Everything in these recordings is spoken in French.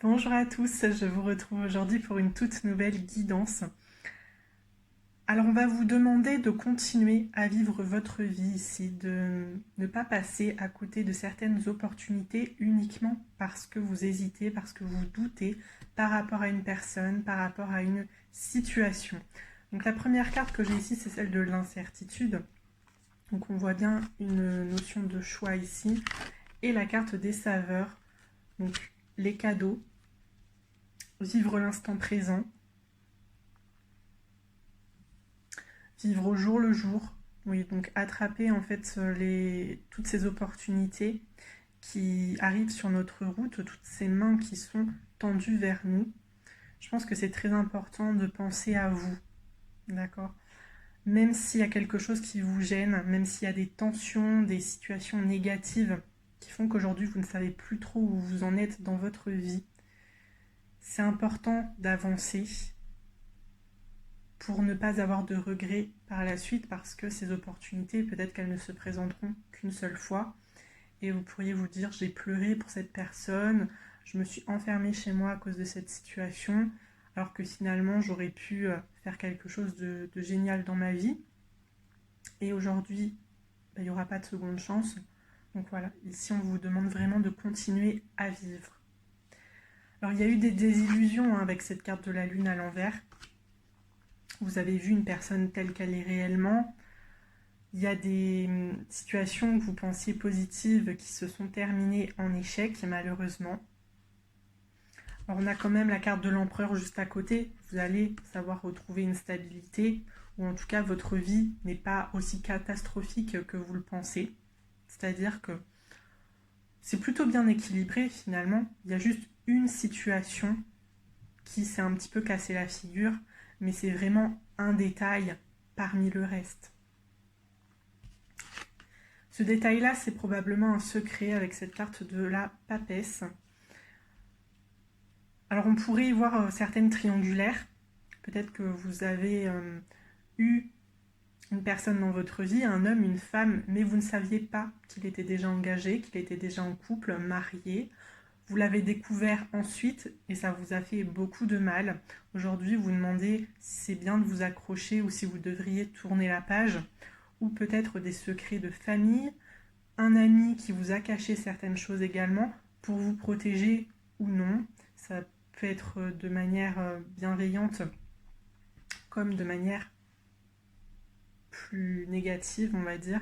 Bonjour à tous, je vous retrouve aujourd'hui pour une toute nouvelle guidance. Alors on va vous demander de continuer à vivre votre vie ici, de ne pas passer à côté de certaines opportunités uniquement parce que vous hésitez, parce que vous doutez par rapport à une personne, par rapport à une situation. Donc la première carte que j'ai ici, c'est celle de l'incertitude. Donc on voit bien une notion de choix ici. Et la carte des saveurs, donc les cadeaux, vivre l'instant présent, vivre au jour le jour. Oui, donc attraper en fait toutes ces opportunités qui arrivent sur notre route, toutes ces mains qui sont tendues vers nous. Je pense que c'est très important de penser à vous, d'accord? Même s'il y a quelque chose qui vous gêne, même s'il y a des tensions, des situations négatives qui font qu'aujourd'hui vous ne savez plus trop où vous en êtes dans votre vie, c'est important d'avancer pour ne pas avoir de regrets par la suite parce que ces opportunités, peut-être qu'elles ne se présenteront qu'une seule fois et vous pourriez vous dire j'ai pleuré pour cette personne, je me suis enfermée chez moi à cause de cette situation alors que finalement j'aurais pu faire quelque chose de génial dans ma vie et aujourd'hui il n'y aura pas de seconde chance. Donc voilà, ici on vous demande vraiment de continuer à vivre. Alors il y a eu des désillusions avec cette carte de la lune à l'envers. Vous avez vu une personne telle qu'elle est réellement. Il y a des situations que vous pensiez positives qui se sont terminées en échec, malheureusement. Alors on a quand même la carte de l'empereur juste à côté. Vous allez savoir retrouver une stabilité, ou en tout cas votre vie n'est pas aussi catastrophique que vous le pensez. C'est-à-dire que c'est plutôt bien équilibré finalement. Il y a juste une situation qui s'est un petit peu cassé la figure, mais c'est vraiment un détail parmi le reste. Ce détail-là, c'est probablement un secret avec cette carte de la papesse. Alors on pourrait y voir certaines triangulaires. Peut-être que vous avez eu une personne dans votre vie, un homme, une femme, mais vous ne saviez pas qu'il était déjà engagé, qu'il était déjà en couple, marié. Vous l'avez découvert ensuite et ça vous a fait beaucoup de mal. Aujourd'hui, vous demandez si c'est bien de vous accrocher ou si vous devriez tourner la page. Ou peut-être des secrets de famille, un ami qui vous a caché certaines choses également pour vous protéger ou non. Ça peut être de manière bienveillante comme de manière plus négative, on va dire.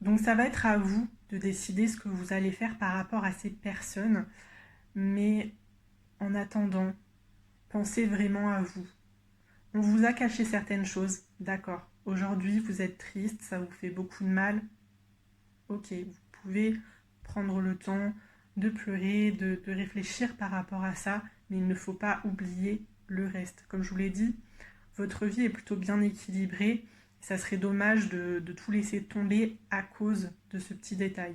Donc ça va être à vous de décider ce que vous allez faire par rapport à ces personnes. Mais en attendant, pensez vraiment à vous. On vous a caché certaines choses, d'accord. Aujourd'hui, vous êtes triste, ça vous fait beaucoup de mal. Ok, vous pouvez prendre le temps de pleurer, de réfléchir par rapport à ça, mais il ne faut pas oublier le reste. Comme je vous l'ai dit, votre vie est plutôt bien équilibrée. Ça serait dommage de tout laisser tomber à cause de ce petit détail.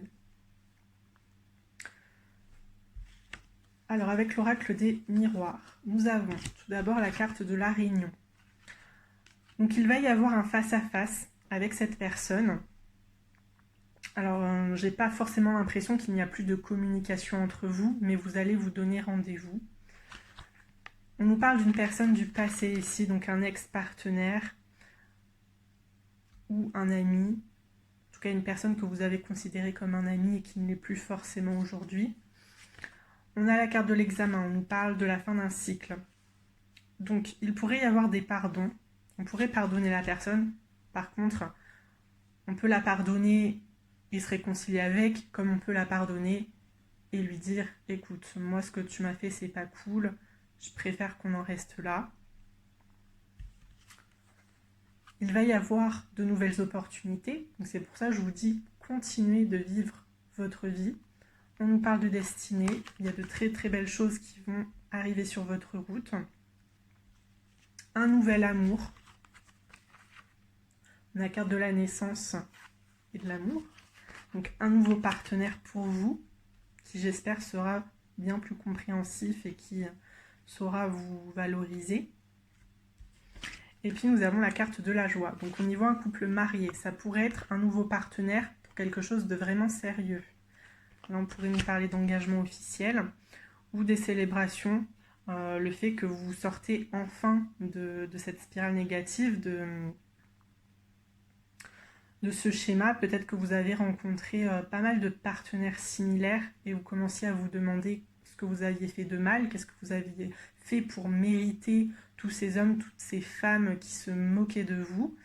Alors avec l'oracle des miroirs, nous avons tout d'abord la carte de la réunion. Donc il va y avoir un face-à-face avec cette personne. Alors j'ai pas forcément l'impression qu'il n'y a plus de communication entre vous, mais vous allez vous donner rendez-vous. On nous parle d'une personne du passé ici, donc un ex-partenaire ou un ami. En tout cas une personne que vous avez considérée comme un ami et qui ne l'est plus forcément aujourd'hui. On a la carte de l'examen, on nous parle de la fin d'un cycle. Donc il pourrait y avoir des pardons, on pourrait pardonner la personne, par contre on peut la pardonner et se réconcilier avec, comme on peut la pardonner et lui dire écoute, moi ce que tu m'as fait c'est pas cool, je préfère qu'on en reste là. Il va y avoir de nouvelles opportunités, donc c'est pour ça que je vous dis continuez de vivre votre vie. On nous parle de destinée, il y a de très très belles choses qui vont arriver sur votre route. Un nouvel amour. On a la carte de la naissance et de l'amour. Donc un nouveau partenaire pour vous, qui j'espère sera bien plus compréhensif et qui saura vous valoriser. Et puis nous avons la carte de la joie. Donc on y voit un couple marié. Ça pourrait être un nouveau partenaire pour quelque chose de vraiment sérieux. Là on pourrait nous parler d'engagement officiel. ou des célébrations, le fait que vous sortez enfin de cette spirale négative, de ce schéma. Peut-être que vous avez rencontré pas mal de partenaires similaires et vous commenciez à vous demander ce que vous aviez fait de mal, qu'est-ce que vous aviez fait pour mériter tous ces hommes, toutes ces femmes qui se moquaient de vous.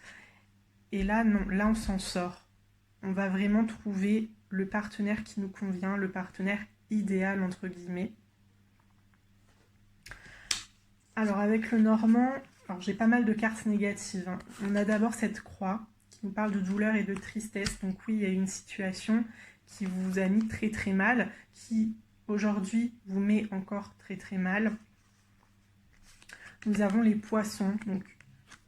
Et là, non, là on s'en sort. On va vraiment trouver le partenaire qui nous convient, le partenaire idéal entre guillemets. Alors avec le Normand, j'ai pas mal de cartes négatives, hein. On a d'abord cette croix qui nous parle de douleur et de tristesse. Donc oui, il y a une situation qui vous a mis très très mal, qui aujourd'hui vous met encore très très mal. Nous avons les poissons, donc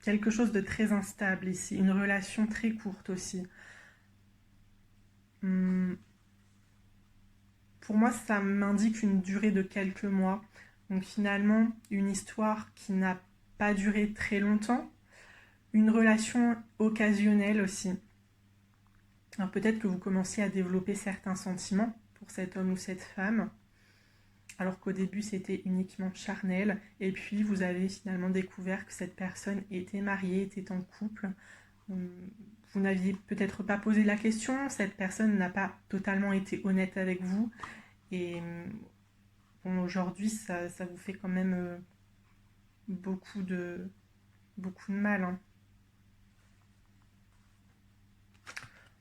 quelque chose de très instable ici, une relation très courte aussi. Pour moi, ça m'indique une durée de quelques mois. Donc finalement, une histoire qui n'a pas duré très longtemps, une relation occasionnelle aussi. Alors peut-être que vous commenciez à développer certains sentiments pour cet homme ou cette femme, alors qu'au début c'était uniquement charnel, et puis vous avez finalement découvert que cette personne était mariée, était en couple. Vous n'aviez peut-être pas posé la question, cette personne n'a pas totalement été honnête avec vous, et bon, aujourd'hui ça vous fait quand même beaucoup de mal, hein.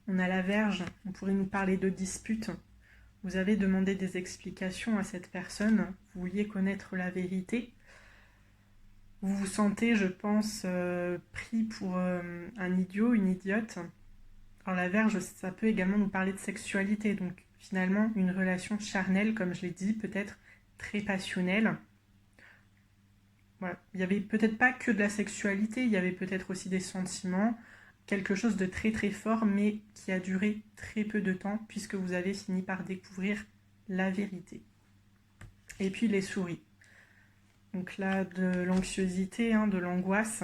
On a la Vierge, on pourrait nous parler de disputes. Vous avez demandé des explications à cette personne, vous vouliez connaître la vérité. Vous vous sentez, je pense, pris pour un idiot, une idiote. Alors la Vierge, ça peut également nous parler de sexualité, donc finalement une relation charnelle, comme je l'ai dit, peut-être très passionnelle. Voilà. Il n'y avait peut-être pas que de la sexualité, il y avait peut-être aussi des sentiments, quelque chose de très très fort, mais qui a duré très peu de temps, puisque vous avez fini par découvrir la vérité. Et puis les souris. Donc là, de l'anxiosité, hein, de l'angoisse.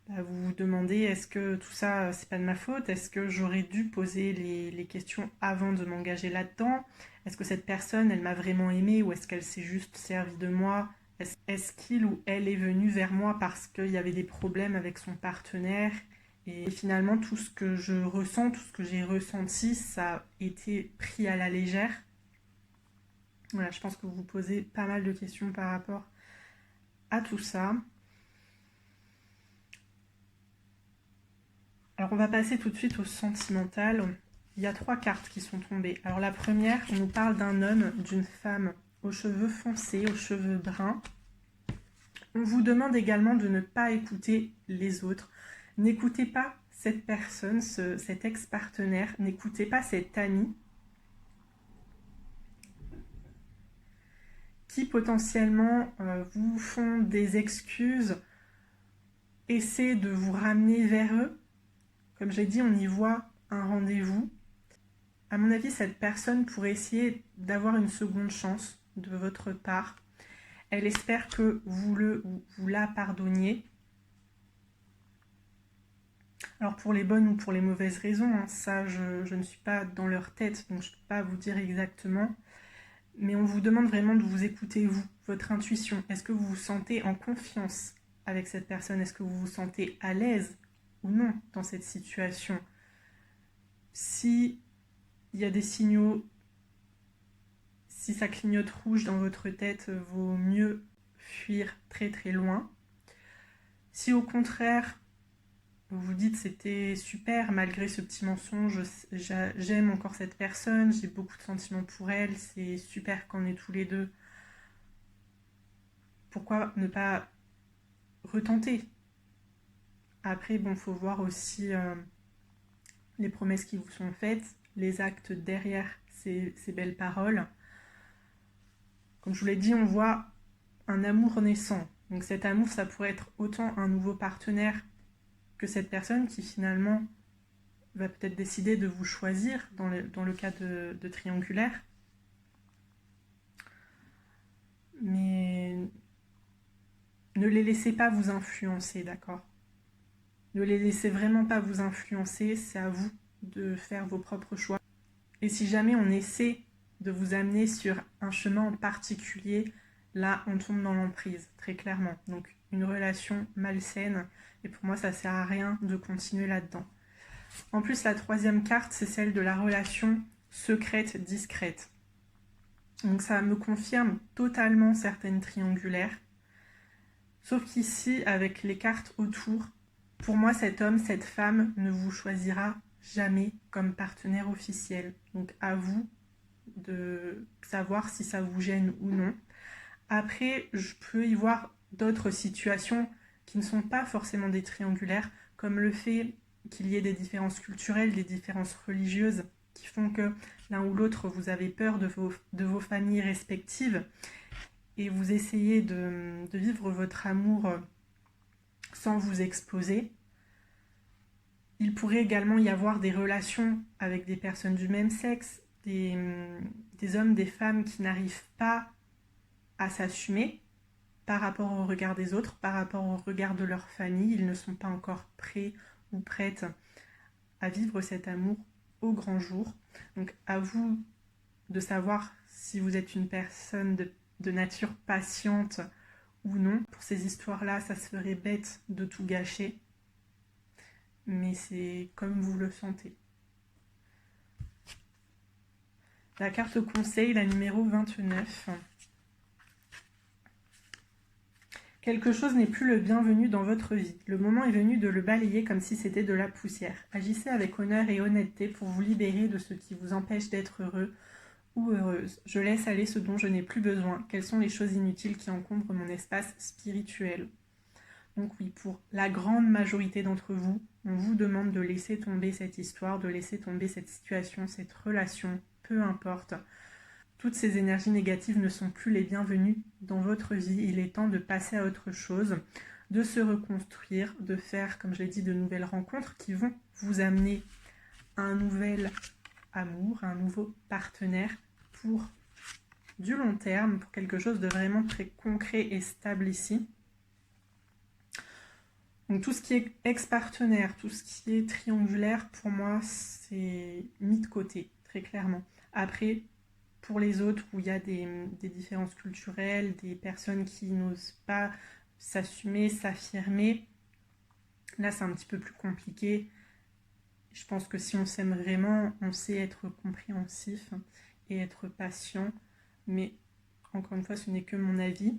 Là, vous vous demandez, est-ce que tout ça, c'est pas de ma faute? Est-ce que j'aurais dû poser les questions avant de m'engager là-dedans? Est-ce que cette personne, elle m'a vraiment aimée, ou est-ce qu'elle s'est juste servie de moi? Est-ce qu'il ou elle est venu vers moi parce qu'il y avait des problèmes avec son partenaire? Et finalement, tout ce que je ressens, tout ce que j'ai ressenti, ça a été pris à la légère. Voilà, je pense que vous vous posez pas mal de questions par rapport à tout ça. Alors on va passer tout de suite au sentimental. Il y a 3 cartes qui sont tombées. Alors la première, on nous parle d'un homme, d'une femme aux cheveux foncés, aux cheveux bruns. On vous demande également de ne pas écouter les autres. N'écoutez pas cette personne, cet ex-partenaire, n'écoutez pas cet ami qui potentiellement vous font des excuses, essaient de vous ramener vers eux. Comme j'ai dit, on y voit un rendez-vous. À mon avis, cette personne pourrait essayer d'avoir une seconde chance de votre part. Elle espère que vous la pardonniez. Alors pour les bonnes ou pour les mauvaises raisons, hein, ça je ne suis pas dans leur tête, donc je ne peux pas vous dire exactement. Mais on vous demande vraiment de vous écouter, vous, votre intuition. Est-ce que vous vous sentez en confiance avec cette personne? Est-ce que vous vous sentez à l'aise ou non dans cette situation? Si il y a des signaux, si ça clignote rouge dans votre tête, vaut mieux fuir très très loin. Si au contraire, vous vous dites c'était super, malgré ce petit mensonge, j'aime encore cette personne, j'ai beaucoup de sentiments pour elle, c'est super qu'on est tous les deux. Pourquoi ne pas retenter? Après, bon, faut voir aussi les promesses qui vous sont faites, les actes derrière ces belles paroles. Comme je vous l'ai dit, on voit un amour naissant. Donc cet amour, ça pourrait être autant un nouveau partenaire que cette personne qui finalement va peut-être décider de vous choisir dans le cas de triangulaire. Mais ne les laissez pas vous influencer, d'accord? Ne les laissez vraiment pas vous influencer, c'est à vous de faire vos propres choix. Et si jamais on essaie de vous amener sur un chemin en particulier, là on tombe dans l'emprise, très clairement. Donc une relation malsaine, et pour moi ça sert à rien de continuer là-dedans. En plus, la troisième carte, c'est celle de la relation secrète, discrète. Donc ça me confirme totalement certaines triangulaires. Sauf qu'ici, avec les cartes autour, pour moi, cet homme, cette femme ne vous choisira jamais comme partenaire officiel. Donc à vous de savoir si ça vous gêne ou non. Après, je peux y voir d'autres situations qui ne sont pas forcément des triangulaires, comme le fait qu'il y ait des différences culturelles, des différences religieuses, qui font que l'un ou l'autre, vous avez peur de vos familles respectives, et vous essayez de vivre votre amour sans vous exposer. Il pourrait également y avoir des relations avec des personnes du même sexe, des hommes, des femmes qui n'arrivent pas à s'assumer par rapport au regard des autres, par rapport au regard de leur famille. Ils ne sont pas encore prêts ou prêtes à vivre cet amour au grand jour. Donc à vous de savoir si vous êtes une personne de nature patiente ou non. Pour ces histoires-là, ça serait bête de tout gâcher, mais c'est comme vous le sentez. La carte conseil, la numéro 29. Quelque chose n'est plus le bienvenu dans votre vie. Le moment est venu de le balayer comme si c'était de la poussière. Agissez avec honneur et honnêteté pour vous libérer de ce qui vous empêche d'être heureux ou heureuse. Je laisse aller ce dont je n'ai plus besoin. Quelles sont les choses inutiles qui encombrent mon espace spirituel ? Donc oui, pour la grande majorité d'entre vous, on vous demande de laisser tomber cette histoire, de laisser tomber cette situation, cette relation, peu importe. Toutes ces énergies négatives ne sont plus les bienvenues dans votre vie. Il est temps de passer à autre chose, de se reconstruire, de faire, comme je l'ai dit, de nouvelles rencontres qui vont vous amener à un nouvel amour, à un nouveau partenaire pour du long terme, pour quelque chose de vraiment très concret et stable ici. Donc tout ce qui est ex-partenaire, tout ce qui est triangulaire, pour moi, c'est mis de côté, très clairement. Après, pour les autres, où il y a des différences culturelles, des personnes qui n'osent pas s'assumer, s'affirmer, là c'est un petit peu plus compliqué. Je pense que si on s'aime vraiment, on sait être compréhensif et être patient, mais encore une fois, ce n'est que mon avis.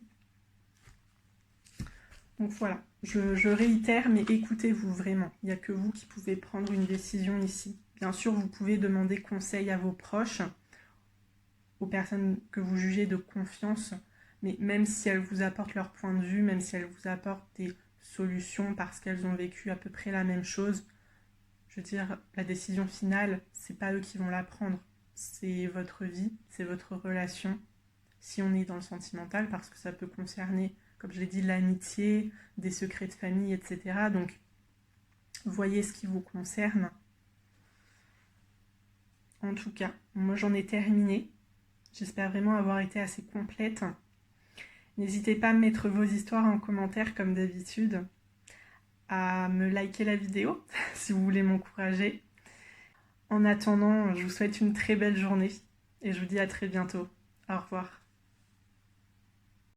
Donc voilà, je réitère, mais écoutez-vous vraiment. Il n'y a que vous qui pouvez prendre une décision ici. Bien sûr, vous pouvez demander conseil à vos proches, aux personnes que vous jugez de confiance, mais même si elles vous apportent leur point de vue, même si elles vous apportent des solutions parce qu'elles ont vécu à peu près la même chose, je veux dire, la décision finale, c'est pas eux qui vont la prendre. C'est votre vie, c'est votre relation. Si on est dans le sentimental, parce que ça peut concerner, comme je l'ai dit, l'amitié, des secrets de famille, etc. Donc, voyez ce qui vous concerne. En tout cas, moi j'en ai terminé. J'espère vraiment avoir été assez complète. N'hésitez pas à mettre vos histoires en commentaire comme d'habitude, à me liker la vidéo si vous voulez m'encourager. En attendant, je vous souhaite une très belle journée et je vous dis à très bientôt. Au revoir.